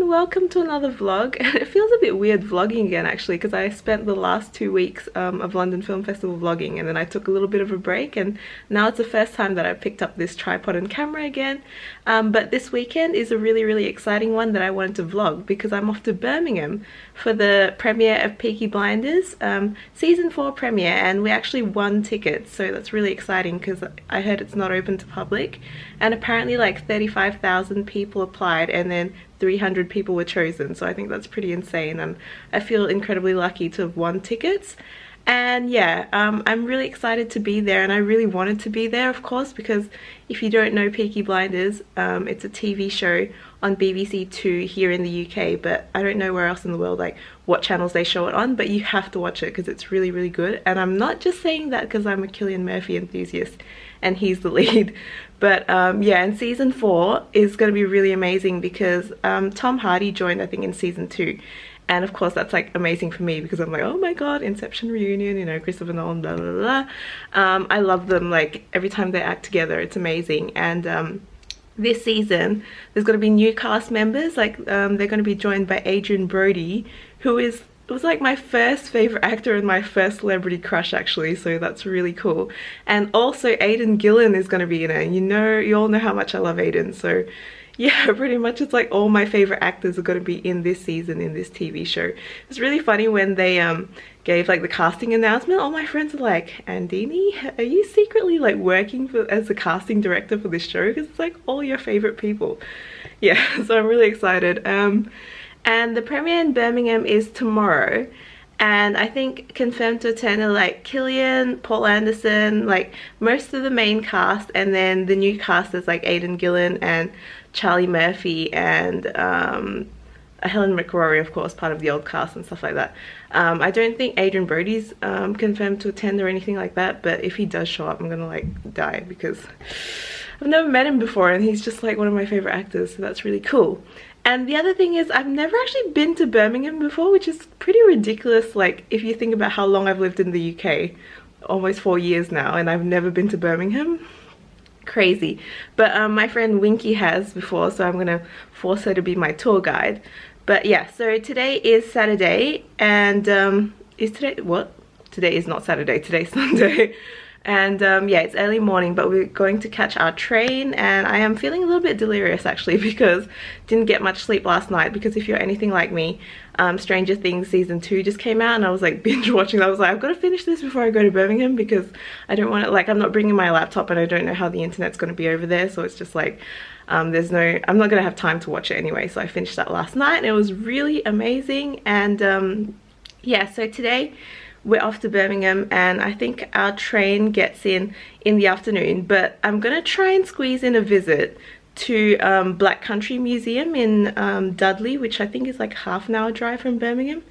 everyone, welcome to another vlog. It feels a bit weird vlogging again actually, because I spent the last 2 weeks of London Film Festival vlogging, and then I took a little bit of a break, and now it's the first time that I picked up this tripod and camera again. But this weekend is a really exciting one that I wanted to vlog because I'm off to Birmingham for the premiere of Peaky Blinders season 4 premiere, and we actually won tickets, so that's really exciting because I heard it's not open to public, and apparently like 35,000 people applied and then 300 people were chosen, so I think that's pretty insane, and I feel incredibly lucky to have won tickets. And yeah, I'm really excited to be there, and I really wanted to be there, of course, because if you don't know Peaky Blinders, it's a TV show on BBC 2 here in the UK, but I don't know where else in the world, like what channels they show it on, but you have to watch it because it's really good. And I'm not just saying that because I'm a Cillian Murphy enthusiast and he's the lead, but yeah, and season 4 is going to be really amazing because Tom Hardy joined, I think, in season 2. And of course that's like amazing for me because I'm like, oh my god, Inception reunion, you know, Christopher Nolan, blah blah blah. I love them, like every time they act together, it's amazing. And this season there's going to be new cast members, like they're going to be joined by Adrian Brody, who was like my first favorite actor and my first celebrity crush actually, so that's really cool. And also Aidan Gillen is going to be in it, and you all know how much I love Aidan, so yeah, pretty much it's like all my favorite actors are going to be in this season in this TV show. It's really funny when they gave like the casting announcement. All my friends are like, Andini, are you secretly like working as the casting director for this show? Because it's like all your favorite people. Yeah, so I'm really excited. And the premiere in Birmingham is tomorrow, and I think confirmed to attend are like Cillian, Paul Anderson, like most of the main cast, and then the new cast is like Aidan Gillen and Charlie Murphy and Helen McRory, of course, part of the old cast and stuff like that. I don't think Adrian Brody's confirmed to attend or anything like that, but if he does show up, I'm gonna like die because I've never met him before and he's just like one of my favorite actors, so that's really cool. And the other thing is, I've never actually been to Birmingham before, which is pretty ridiculous, like if you think about how long I've lived in the UK, almost 4 years now, and I've never been to Birmingham. Crazy. But my friend Winky has before, so I'm gonna force her to be my tour guide. But yeah, so today is Saturday, and is today what? Today is not Saturday, today's Sunday. And yeah, it's early morning, but we're going to catch our train, and I am feeling a little bit delirious actually because didn't get much sleep last night, because if you're anything like me, Stranger Things season 2 just came out and I was like binge watching. I was like, I've got to finish this before I go to Birmingham because I don't want to, like, I'm not bringing my laptop and I don't know how the internet's going to be over there, so it's just like I'm not going to have time to watch it anyway. So I finished that last night and it was really amazing. And yeah, so today we're off to Birmingham, and I think our train gets in the afternoon, but I'm gonna try and squeeze in a visit to Black Country Museum in Dudley, which I think is like half an hour drive from Birmingham,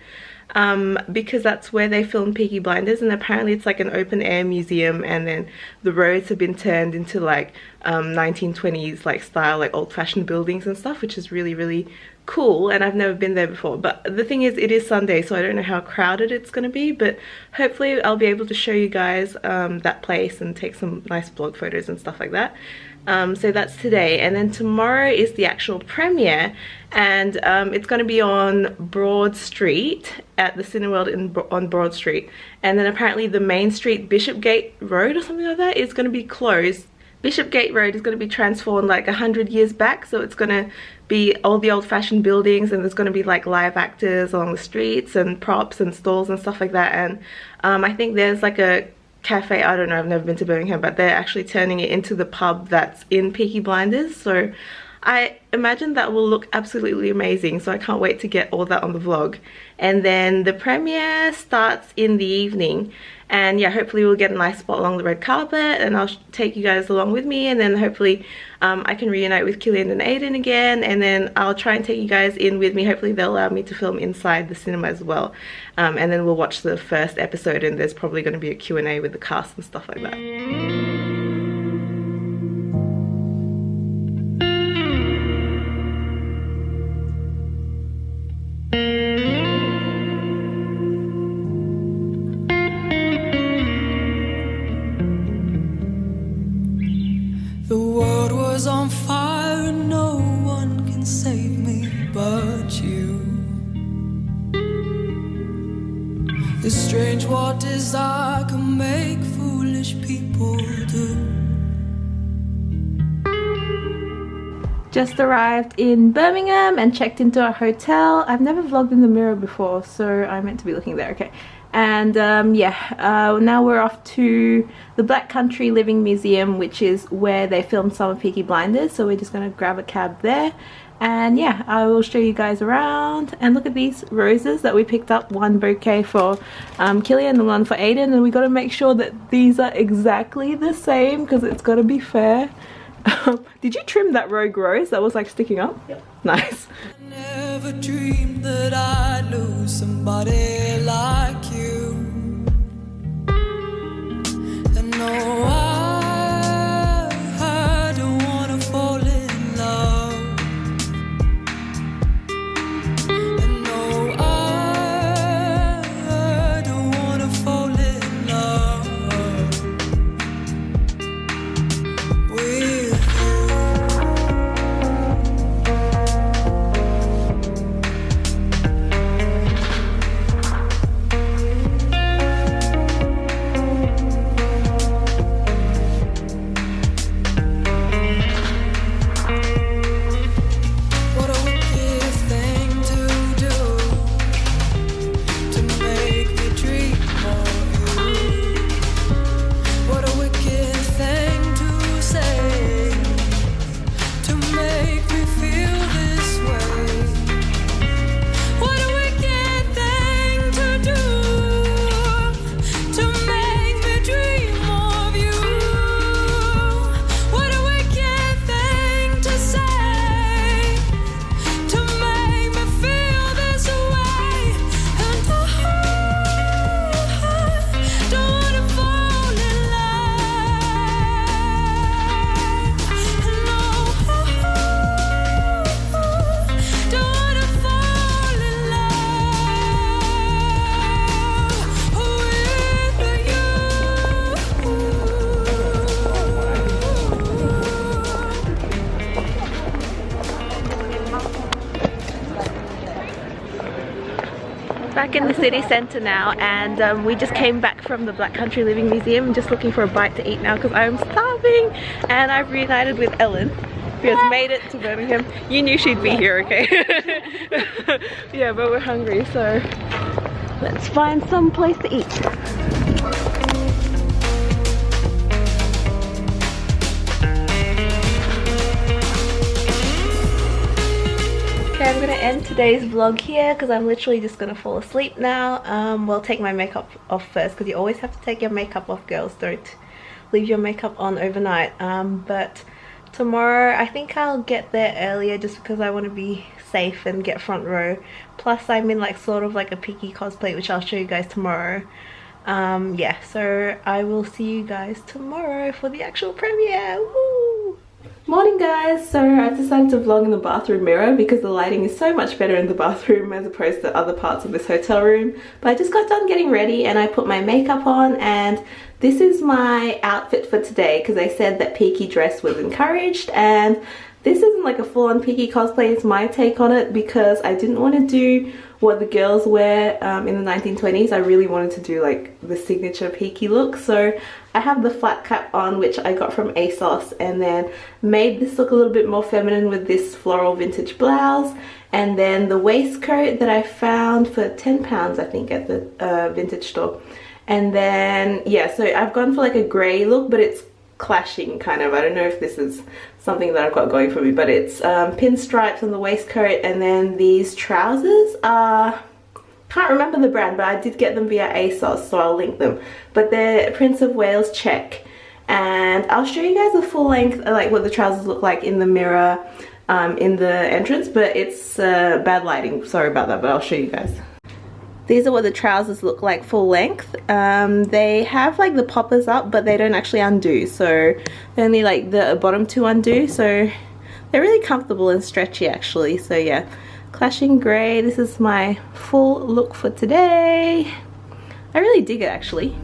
because that's where they filmed Peaky Blinders, and apparently it's like an open air museum, and then the roads have been turned into like 1920s like style, like old-fashioned buildings and stuff, which is really cool, and I've never been there before. But the thing is, it is Sunday, so I don't know how crowded it's going to be, but hopefully I'll be able to show you guys that place and take some nice blog photos and stuff like that. So that's today, and then tomorrow is the actual premiere, and it's going to be on Broad Street at the Cineworld on Broad Street, and then apparently the main street, Bishopgate Road or something like that, is going to be closed. Bishopgate Road is going to be transformed like 100 years back, so it's going to be all the old-fashioned buildings, and there's going to be like live actors along the streets and props and stalls and stuff like that. And I think there's like a cafe, I don't know, I've never been to Birmingham, but they're actually turning it into the pub that's in Peaky Blinders, so I imagine that will look absolutely amazing, so I can't wait to get all that on the vlog. And then the premiere starts in the evening, and yeah, hopefully we'll get a nice spot along the red carpet, and I'll take you guys along with me, and then hopefully I can reunite with Cillian and Aidan again, and then I'll try and take you guys in with me. Hopefully they'll allow me to film inside the cinema as well, and then we'll watch the first episode, and there's probably going to be a Q&A with the cast and stuff like that. The world was on fire and no one can save me but It's strange what desire can make foolish people do. Just arrived in Birmingham and checked into a hotel. I've never vlogged in the Mirror before, so I meant to be looking there. Okay. And now we're off to the Black Country Living Museum, which is where they filmed some of Peaky Blinders. So we're just gonna grab a cab there, and yeah, I will show you guys around. And look at these roses that we picked up, one bouquet for Killian and one for Aiden, and we got to make sure that these are exactly the same because it's got to be fair. Did you trim that rogue rose that was like sticking up? Yep. Nice. I never dreamed that I'd lose somebody like you. And no, I don't wanna fall in love. And no, I don't wanna fall in love with you. What a wicked thing to do, to make me dream of you. What a wicked thing to say, to make me feel this way. What a wicked thing to do, to make me dream of you. What a wicked thing to say, to make me feel this way. And I don't wanna fall in love. No, don't wanna fall in Back in the city centre now, and we just came back from the Black Country Living Museum. I'm just looking for a bite to eat now because I'm starving, and I've reunited with Ellen, who has made it to Birmingham. You knew she'd be here, okay? Yeah, but we're hungry, so let's find some place to eat. Okay, I'm gonna end today's vlog here because I'm literally just gonna fall asleep now. Well, take my makeup off first because you always have to take your makeup off, girls. Don't leave your makeup on overnight. But tomorrow I think I'll get there earlier just because I want to be safe and get front row. Plus I'm in like sort of like a Peaky cosplay, which I'll show you guys tomorrow. Yeah, so I will see you guys tomorrow for the actual premiere. Woo! Morning guys, so I decided to vlog in the bathroom mirror because the lighting is so much better in the bathroom as opposed to other parts of this hotel room. But I just got done getting ready and I put my makeup on, and this is my outfit for today because I said that Peaky dress was encouraged, and this isn't like a full-on Peaky cosplay. It's my take on it because I didn't want to do what the girls wear in the 1920s. I really wanted to do like the signature Peaky look. So I have the flat cap on, which I got from ASOS, and then made this look a little bit more feminine with this floral vintage blouse, and then the waistcoat that I found for £10 I think at the vintage store. And then yeah, so I've gone for like a grey look, but it's clashing kind of. I don't know if this is something that I've got going for me, but it's pinstripes on the waistcoat, and then these trousers are, can't remember the brand, but I did get them via ASOS, so I'll link them. But they're Prince of Wales check, and I'll show you guys a full length, like what the trousers look like in the mirror in the entrance, but it's bad lighting, sorry about that, but I'll show you guys. These are what the trousers look like full length. They have like the poppers up, but they don't actually undo, so only like the bottom two undo, so they're really comfortable and stretchy actually. So yeah, clashing grey. This is my full look for today. I really dig it actually.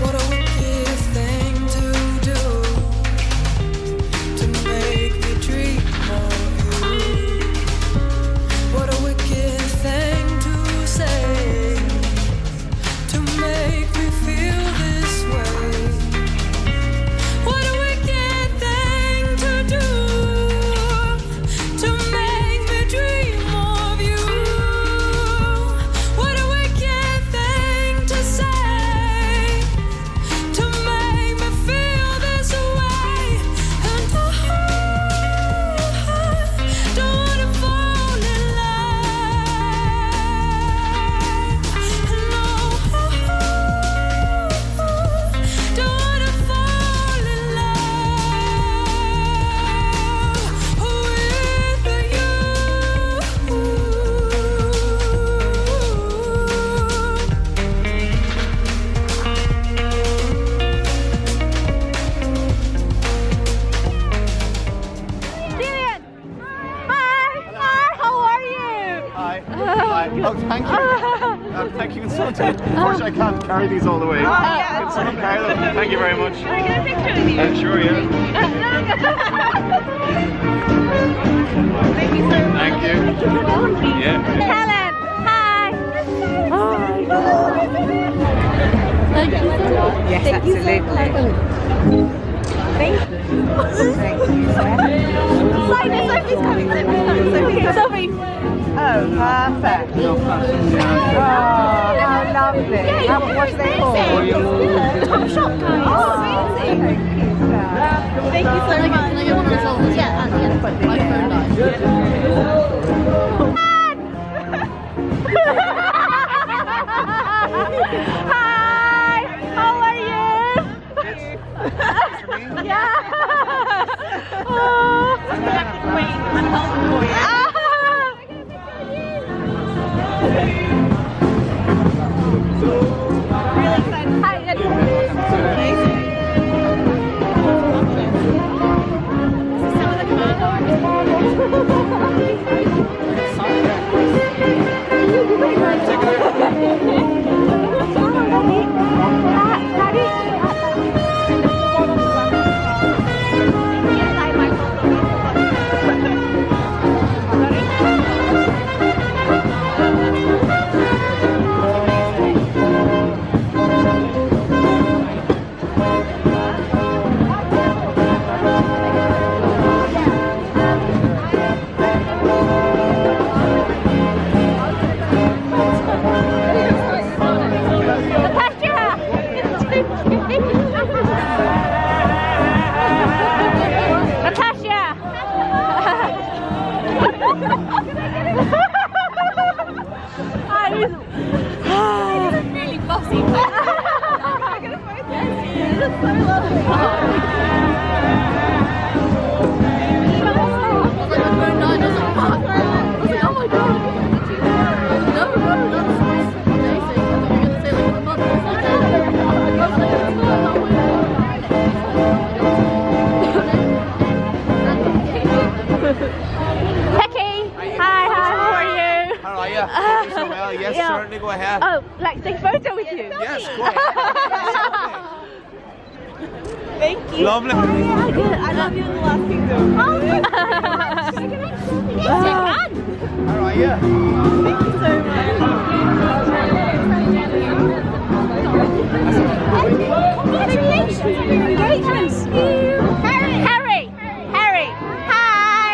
what a wicked thing Thank you. Thank you. And so unfortunately, I can't carry these all the way. Can someone carry them? Thank you very much. Can I get a picture with you? Sure, yeah. Thank you so much. Thank you. Yeah. Helen, hi. Thank you so much. Yes, absolutely. Thank you. Sophie's coming. Sophie. Oh, perfect. Oh, how lovely. What's they called? Top shop guys. Oh, amazing. Thank you so much. Can I get one of those? Yeah, my phone died. Hi, how are you? Yeah. Oh. Really bossy. Yes, certainly, go ahead. Oh, like take a photo with you? Yes, go ahead. Thank you. Lovely. Yeah, good. I love you in the last kingdom. Oh, yes, you can. How are you? Thank you so much. Congratulations on your engagement. Harry. Hi.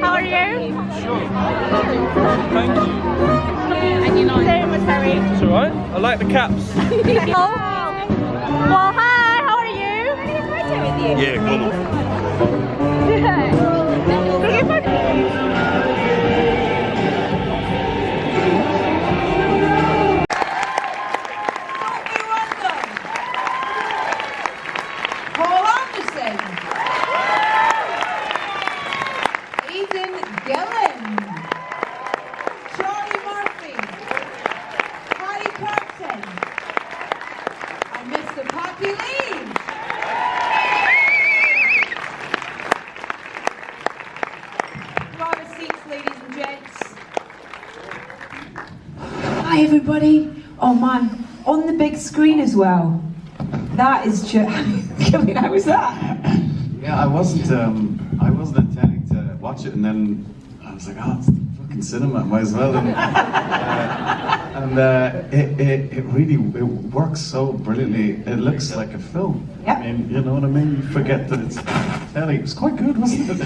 How are you? Sure. Thank you. And you know so much, Harry. It's alright. I like the caps. Well, hi. How are you? Can I get a photo with you? Yeah, come on. Paul Anderson, Aidan Gillen, Charlie Murphy, Harry Curtin, and Mr. Peaky Lee. Grab your seats, ladies and gents. Hi, everybody. Oh man, on the big screen as well. That is just. How was that? Yeah, I wasn't intending to watch it, and then I was like, oh, it's fucking cinema, might as well. And it really works so brilliantly. It looks like a film. Yep. I mean, you know what I mean? You forget that it's telly. It was quite good, wasn't it?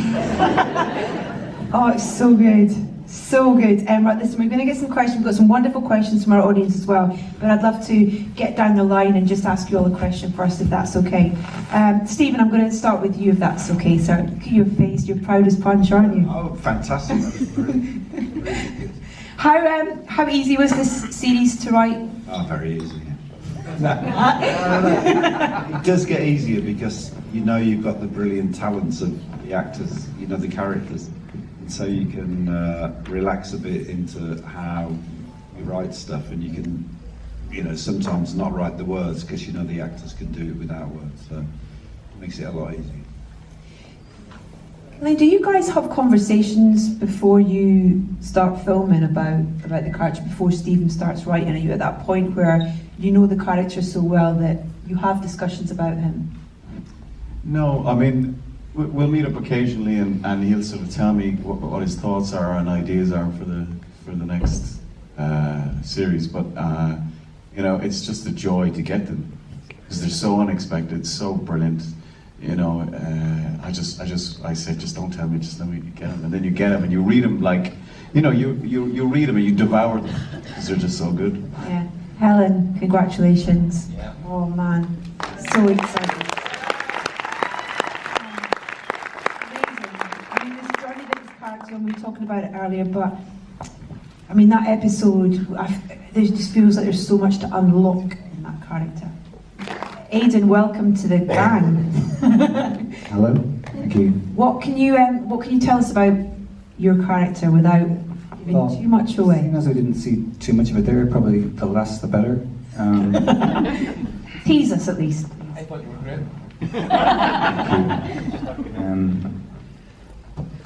Oh, it's so good. So good. Right, listen, we're going to get some questions. We've got some wonderful questions from our audience as well. But I'd love to get down the line and just ask you all a question first, if that's okay. Stephen, I'm going to start with you, if that's okay, sir. Look at your face. You're proud as punch, aren't you? Oh, fantastic. That was brilliant. How easy was this series to write? Oh, very easy. It does get easier because you know you've got the brilliant talents of the actors, you know, the characters. So you can relax a bit into how you write stuff, and you can, you know, sometimes not write the words because you know the actors can do it without words. So it makes it a lot easier. Like, do you guys have conversations before you start filming about the character, before Stephen starts writing? Are you at that point where you know the character so well that you have discussions about him? No, I mean, we'll meet up occasionally, and he'll sort of tell me what his thoughts are and ideas are for the next series. But you know, it's just a joy to get them because they're so unexpected, so brilliant. You know, I say, just don't tell me, just let me get them, and then you get them and you read them like, you know, you read them and you devour them because they're just so good. Yeah, Helen, congratulations! Yeah. Oh man, so excited. When we were talking about it earlier, but I mean that episode, there just feels like there's so much to unlock in that character. Aidan, welcome to the gang. Hello, thank you. What can you tell us about your character without giving too much away? Seeing as I didn't see too much of it there, probably the less the better. Tease us at least. I thought you were great. Thank you.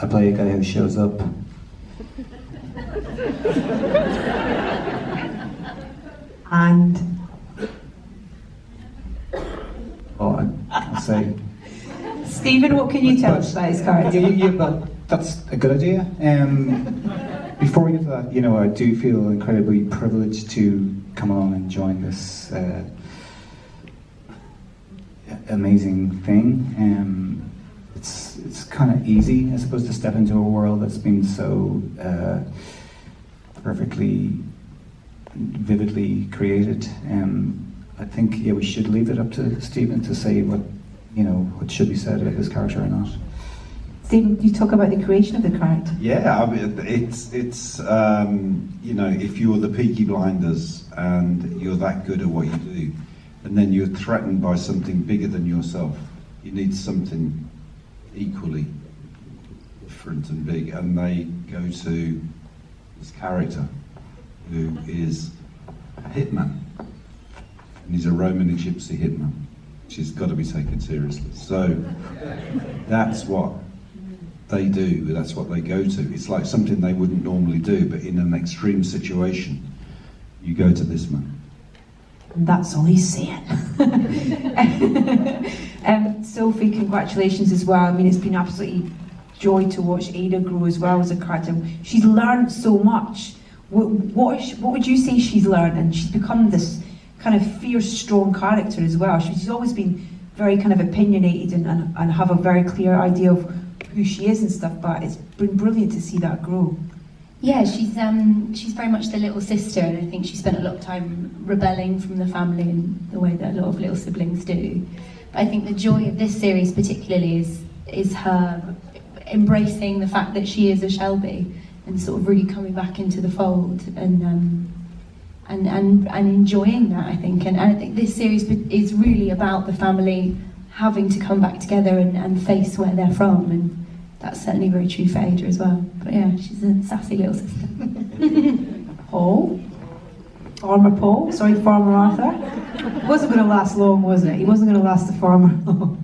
I play a guy who shows up. And? Oh, I'll say. Stephen, what can you tell us about his character? Yeah, that's a good idea. Before we get to that, you know, I do feel incredibly privileged to come on and join this amazing thing. It's kind of easy, I suppose, to step into a world that's been so perfectly, vividly created. I think, yeah, we should leave it up to Stephen to say what should be said about this character or not. Stephen, you talk about the creation of the character. Yeah, I mean, it's you know, if you're the Peaky Blinders and you're that good at what you do, and then you're threatened by something bigger than yourself, you need something equally different and big, and they go to this character who is a hitman, and he's a Roman gypsy hitman, which has got to be taken seriously. So that's what they do, that's what they go to. It's like something they wouldn't normally do, but in an extreme situation, you go to this man. And that's all he's saying. Sophie, congratulations as well. I mean, it's been absolutely joy to watch Ada grow as well as a character. She's learned so much. What would you say she's learned? And she's become this kind of fierce, strong character as well. She's always been very kind of opinionated and have a very clear idea of who she is and stuff, but it's been brilliant to see that grow. Yeah, she's very much the little sister, and I think she spent a lot of time rebelling from the family in the way that a lot of little siblings do. But I think the joy of this series particularly is her embracing the fact that she is a Shelby and sort of really coming back into the fold and enjoying that, I think. And I think this series is really about the family having to come back together and face where they're from, and that's certainly very true for Ada as well. But yeah, she's a sassy little sister. Paul? Farmer Paul? Sorry, Farmer Arthur? It wasn't going to last long, was it? He wasn't going to last the farmer long.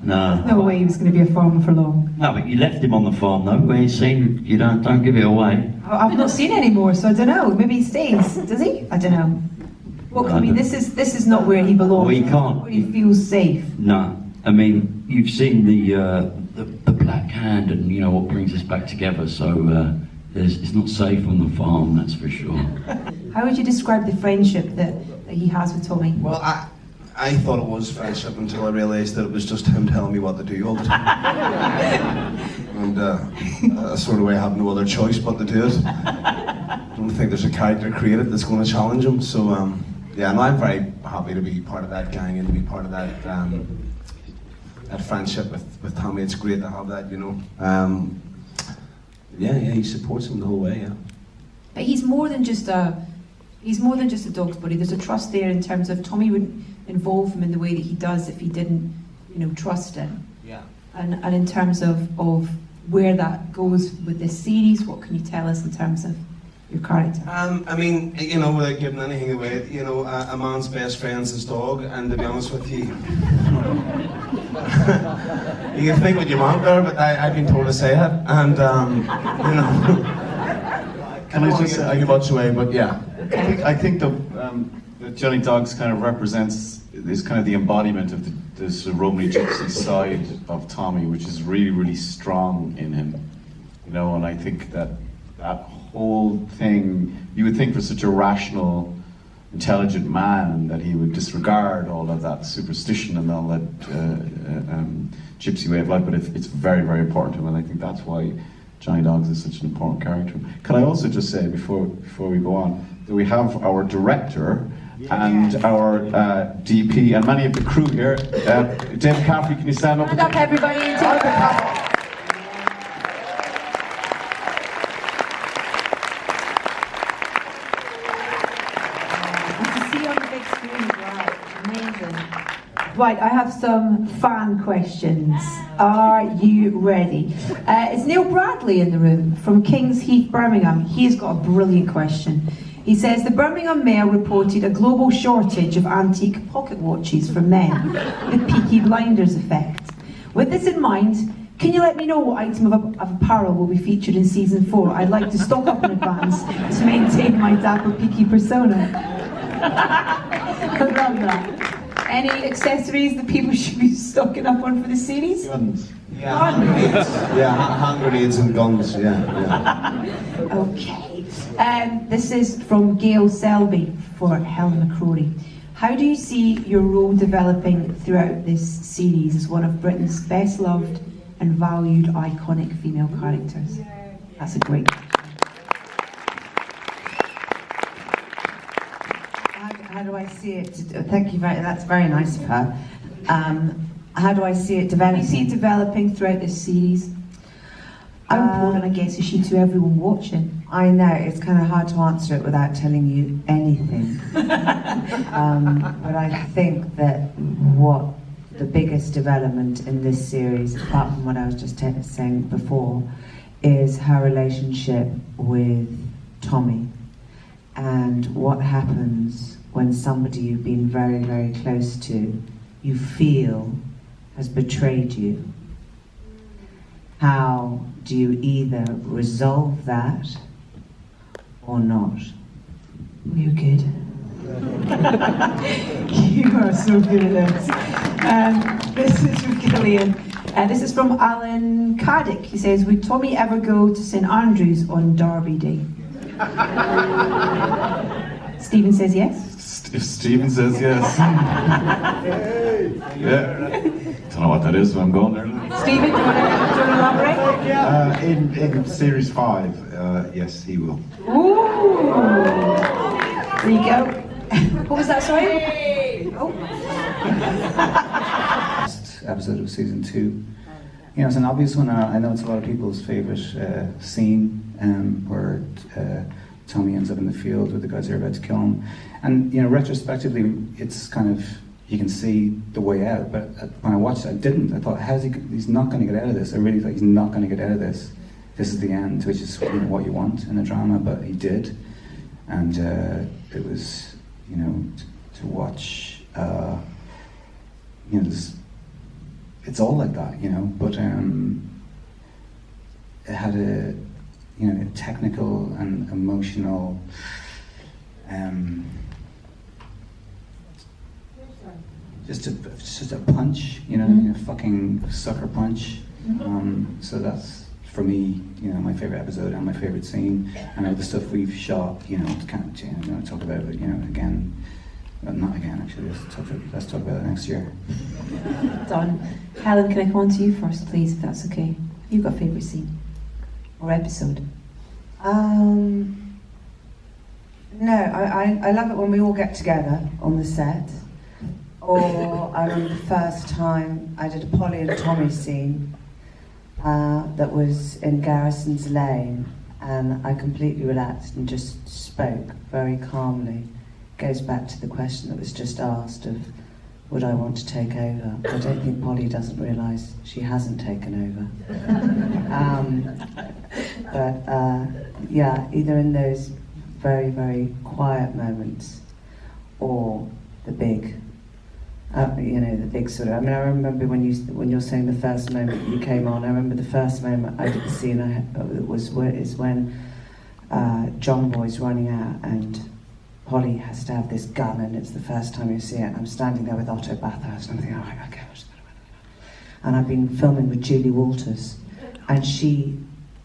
No. No way he was going to be a farmer for long. No, but you left him on the farm though, where he's seen, you don't give it away. I've not seen any more, so I don't know. Maybe he stays. Does he? I don't know. Well, I mean, this is not where he belongs. Well, he can't. Where he feels safe. No. I mean, you've seen the Black Hand and, you know, what brings us back together, so it's not safe on the farm, that's for sure. How would you describe the friendship that he has with Tommy? Well, I thought it was friendship until I realised that it was just him telling me what to do all the time. And that's sort of way I have no other choice but to do it. I don't think there's a character created that's going to challenge him, so yeah, and I'm very happy to be part of that gang and to be part of that that friendship with Tommy. It's great to have that, you know. Yeah, he supports him the whole way, yeah. But he's more than just a dog's buddy. There's a trust there in terms of Tommy wouldn't involve him in the way that he does if he didn't, you know, trust him. Yeah. And in terms of where that goes with this series, what can you tell us in terms of your character? I mean, you know, without giving anything away, you know, a man's best friend's his dog, and to be honest with you, you can think what you want there, but I've been told to say it, and you know, Can I just say, I give much away, but yeah. I think that Johnny Dogs kind of represents is kind of the embodiment of the sort of Romany Gypsy side of Tommy, which is really, really strong in him. You know, and I think that whole thing, you would think for such a rational, intelligent man that he would disregard all of that superstition and all that gypsy way of life, but it's very, very important to him, and I think that's why Johnny Dogs is such an important character. Can I also just say, before we go on, that we have our director and our DP and many of the crew here. David Caffrey, can you stand up? Stand up, everybody, and take a photo. Right, I have some fan questions. Are you ready? It's Neil Bradley in the room from Kings Heath, Birmingham. He's got a brilliant question. He says, the Birmingham Mail reported a global shortage of antique pocket watches for men, the Peaky Blinders effect. With this in mind, can you let me know what item of apparel will be featured in season 4? I'd like to stock up in advance to maintain my dapper Peaky persona. I love that. Any accessories that people should be stocking up on for the series? Guns. Yeah, hand grenades. Yeah, hand grenades and guns. Yeah. Okay. This is from Gail Selby for Helen McCrory. How do you see your role developing throughout this series as one of Britain's best loved and valued iconic female characters? That's a great question. How do I see it? Thank you very. That's very nice of her. How do I see it developing? How do you see it developing throughout this series? How important, I guess, is she to everyone watching? I know it's kind of hard to answer it without telling you anything. But I think that what the biggest development in this series, apart from what I was just saying before, is her relationship with Tommy, and what happens when somebody you've been very, very close to, you feel has betrayed you. How do you either resolve that or not? You're good. You are so good at this. This is from Gillian. This is from Alan Caddick. He says, would Tommy ever go to St Andrews on Derby Day? Stephen says yes. If Stephen says yes. Yeah. Don't know what that is, but I'm going there. Stephen, do you want to elaborate? In series 5, yes, he will. Ooh. There you go. What was that, sorry? Oh. Last episode of season 2. You know, it's an obvious one. I know it's a lot of people's favourite scene where Tommy ends up in the field with the guys who are about to kill him. And, you know, retrospectively, it's kind of, you can see the way out. But when I watched it, I didn't. I thought, he's not going to get out of this. I really thought he's not going to get out of this. This is the end, which is what you want in a drama, but he did. And it was, you know, to watch, you know, it's all like that, you know, but it had a, you know, a technical and emotional just a punch, you know, a fucking sucker punch. So that's, for me, you know, my favourite episode and my favourite scene. And all the stuff we've shot, you know, can't, you know, talk about it, you know, again. Not again, actually. Let's talk about it next year. Done. Helen, can I come on to you first, please, if that's okay? Have you got a favourite scene or episode? No, I love it when we all get together on the set. Or I remember the first time I did a Polly and Tommy scene that was in Garrison's Lane, and I completely relaxed and just spoke very calmly. Goes back to the question that was just asked of, would I want to take over? I don't think Polly doesn't realise she hasn't taken over. But yeah, either in those very, very quiet moments, or the big, you know, the big sort of. I mean, I remember when you're saying the first moment you came on. I remember the first moment I did the scene. Is when John Boy's running out and Polly has to have this gun, and it's the first time you see it. I'm standing there with Otto Bathurst, and I'm thinking, oh, okay, and I've been filming with Julie Walters, and she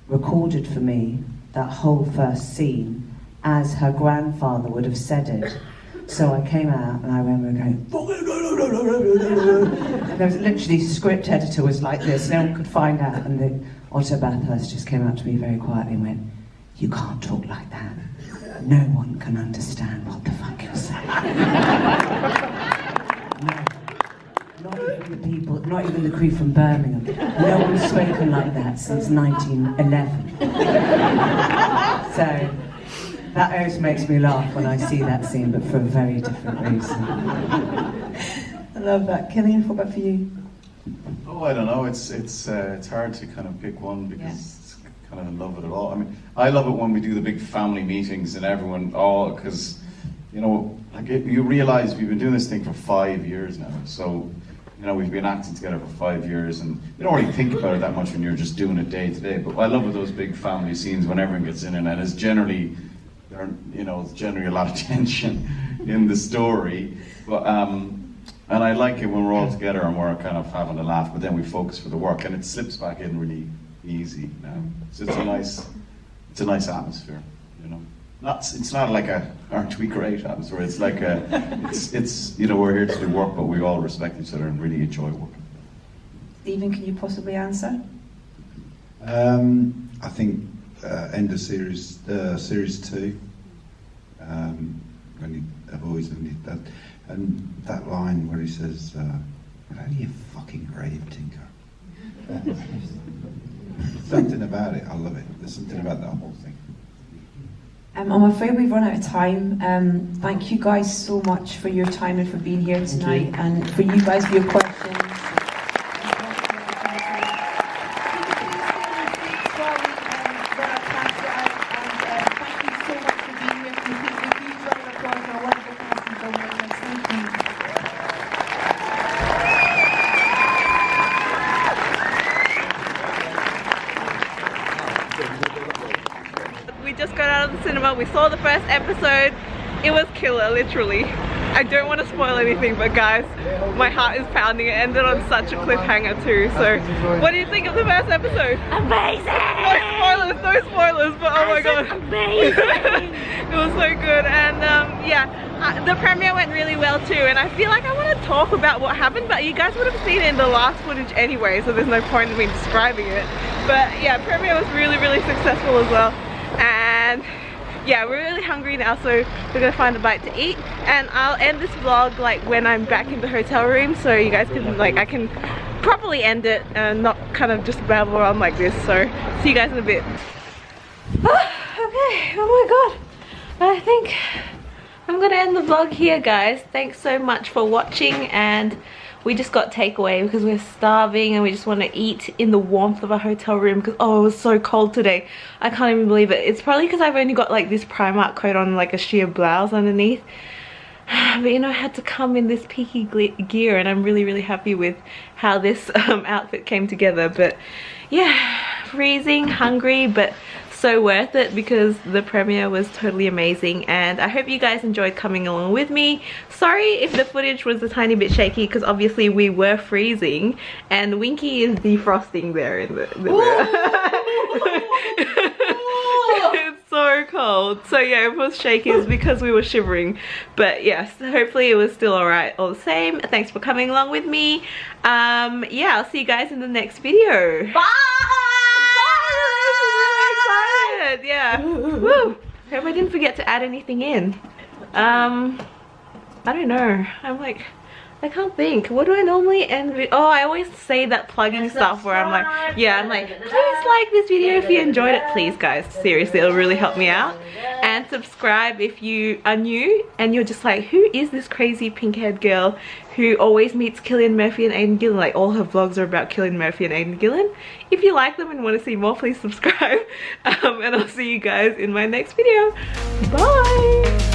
recorded for me that whole first scene as her grandfather would have said it. So I came out and I remember going, there was literally, script editor was like this, no one could find out, and the Otto Bathurst just came up to me very quietly and went, you can't talk like that. No one can understand what the fuck you're saying. No, not even the people, not even the crew from Birmingham. No one's spoken like that since 1911. So that always makes me laugh when I see that scene, but for a very different reason. I love that. Killian, what about for you? Oh, I don't know. It's hard to kind of pick one because it's kind of in love with it all. I mean, I love it when we do the big family meetings and everyone, because you know, like you realise we've been doing this thing for 5 years now. So you know, we've been acting together for 5 years, and you don't really think about it that much when you're just doing it day to day. But I love with those big family scenes when everyone gets in, and it's generally, you know, it's generally a lot of tension in the story. But and I like it when we're all together and we're kind of having a laugh, but then we focus for the work, and it slips back in really easy now. So it's a nice atmosphere, you know. It's not like a aren't we great atmosphere. It's like it's you know, we're here to do work, but we all respect each other and really enjoy working. Stephen, can you possibly answer? I think end of series 2. When I've always needed that, and that line where he says, "We're only a fucking grave, Tinker." Something about it, I love it. There's something about that whole thing. I'm afraid we've run out of time. Thank you guys so much for your time and for being here tonight, and for you guys for your questions. We just got out of the cinema, we saw the first episode. It was killer, literally. I don't want to spoil anything, but guys, my heart is pounding. It ended on such a cliffhanger too. So what do you think of the first episode? Amazing! No spoilers, but oh my god. Amazing! It was so good, and yeah, the premiere went really well too, and I feel like I want to talk about what happened, but you guys would have seen it in the last footage anyway, so there's no point in me describing it. But yeah, premiere was really successful as well. And yeah, we're really hungry now, so we're gonna find a bite to eat, and I'll end this vlog like when I'm back in the hotel room, so you guys can I can properly end it and not kind of just babble around like this. So see you guys in a bit. Okay, oh my god, I think I'm gonna end the vlog here, guys. Thanks so much for watching, and we just got takeaway because we're starving and we just want to eat in the warmth of a hotel room because oh, it was so cold today. I can't even believe it. It's probably because I've only got like this Primark coat on, like a sheer blouse underneath. But you know, I had to come in this Peaky gear, and I'm really happy with how this outfit came together. But yeah, freezing, hungry, but so worth it because the premiere was totally amazing, and I hope you guys enjoyed coming along with me. Sorry if the footage was a tiny bit shaky because obviously we were freezing, and Winky is defrosting there in the It's so cold. So yeah, if it was shaky it's because we were shivering, but yes, hopefully it was still alright all the same. Thanks for coming along with me. Yeah, I'll see you guys in the next video. Bye! Yeah. Woo! Hope I didn't forget to add anything in. I don't know. I'm like, I can't think. What do I normally end with? Oh, I always say that plugging stuff where I'm like, yeah, I'm like, please like this video if you enjoyed it, please guys. Seriously, it'll really help me out. And and subscribe if you are new and you're just like, who is this crazy pink-haired girl who always meets Cillian Murphy and Aidan Gillen? Like, all her vlogs are about Cillian Murphy and Aidan Gillen. If you like them and want to see more, please subscribe. And I'll see you guys in my next video. Bye!